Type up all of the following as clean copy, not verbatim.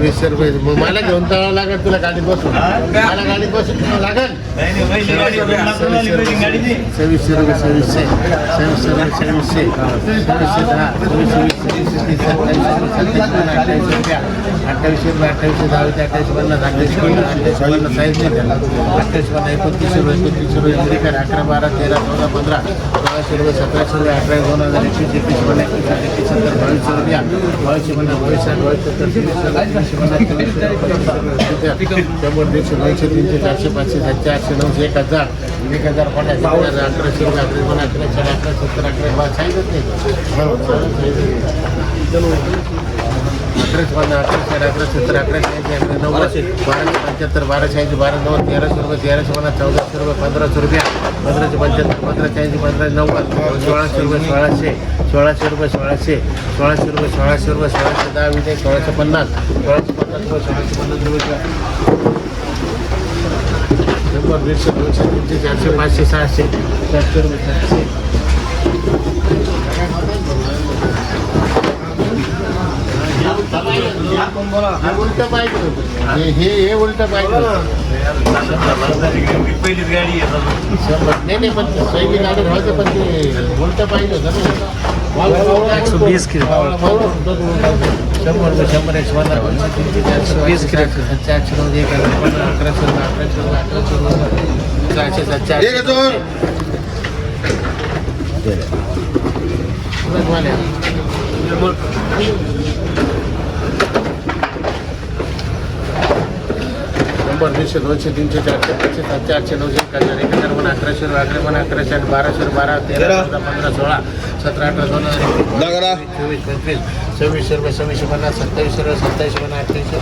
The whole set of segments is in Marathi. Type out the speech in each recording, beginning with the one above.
वीस रुपये मग मला घेऊन जावं लागेल तुला गाडीत बसून मला गाडीत बसून जावं लागेल 2600 रुपये 2600 2600 10 28 रुपये 28 50 साईज नाही त्याला 28 29 रुपये 29 रुपये 11 12 13 14 15 1600 रुपये 1700 रुपये 18 2021 21 70 2200 रुपया 22 50 22 70 100 150 300 400 500 700 800 900 1000 1050 1100 रुपये 11 70 11 साईजच नाही बरोबर 18 70 11 90 12 75 12 90 1300 रुपये 1350 1400 रुपये 1500 रुपया 1575 1580 1590 1600 रुपये 1600 रुपये 1600 रुपये 10 विजय 1650 रुपये 100 150 200 300 400 500 600 700 रुपये 700 उलट पाहिजे हे उलट पाहिजे पहिलीच गाडी आहे नाही पण सही गाडी व्हायचं पण ते उलट पाहिजे होतं 120 किलो 100 100 120 किलो 400 200 300 400 500 700 800 900 1000 1100 1100 1200 12 13 14 15 16 17 18 2021 22 24 26 50 27 रुपये 27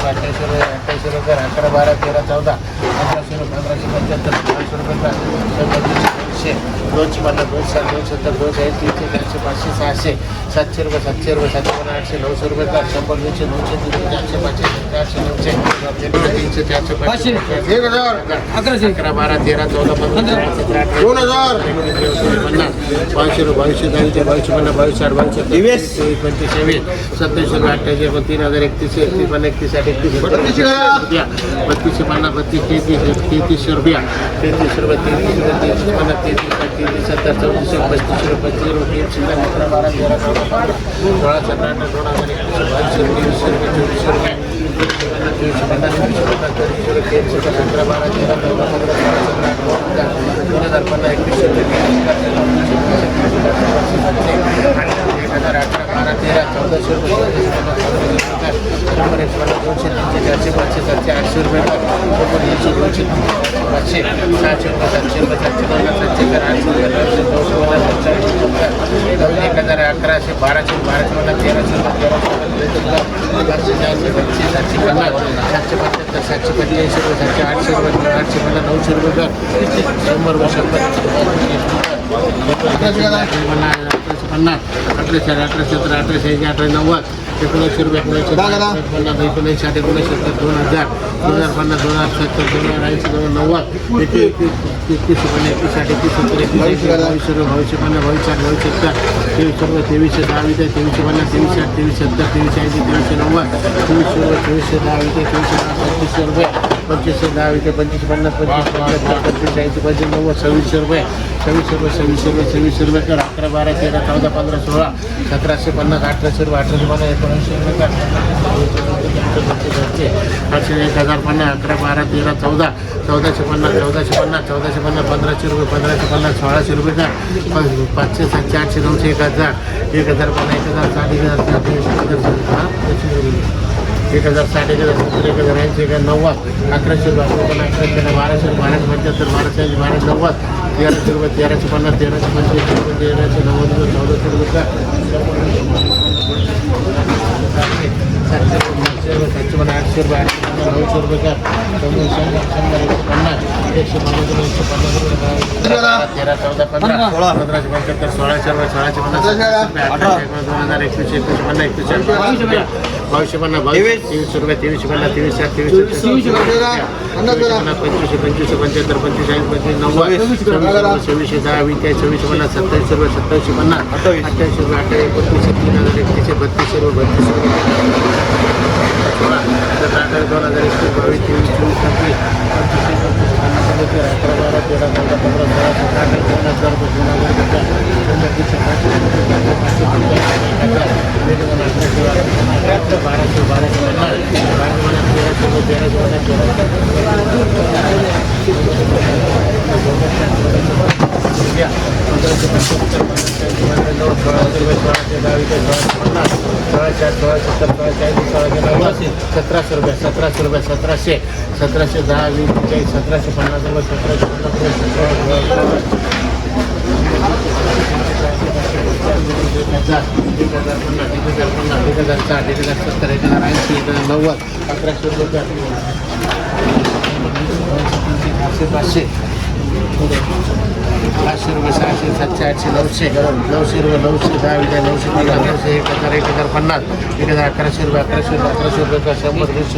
28 रुपये 11 12 13 14 1500 रुपये 250 270 280 300 500 600 700 रुपये 800 900 रुपये 100 200 400 500 900 300 400 11 12 13 14 15 2000 500 रुपये 22 22 27 रुपये 3031 31 32 50 33 रुपया 33 रुपये 70 34 रुपये 12 13 16 17 800 रुपये 900 रुपये 13, 14, 15, 15, 75, 16, 16, 2021, 22, 50, 22, 23, 50, 23, 25, 25, 75, 25, 90, 26, 10, 20, 26, 50, 27, 27, 50, 28, 29, 30, 31, 1700 रुपये 1710, 20, 1750 500 रुपये 600, 700, 800, 900 रुपये 900, 10, 20, 900, 900, 1000, 1050, 1100 रुपये 1100, 1100 रुपये 100, 100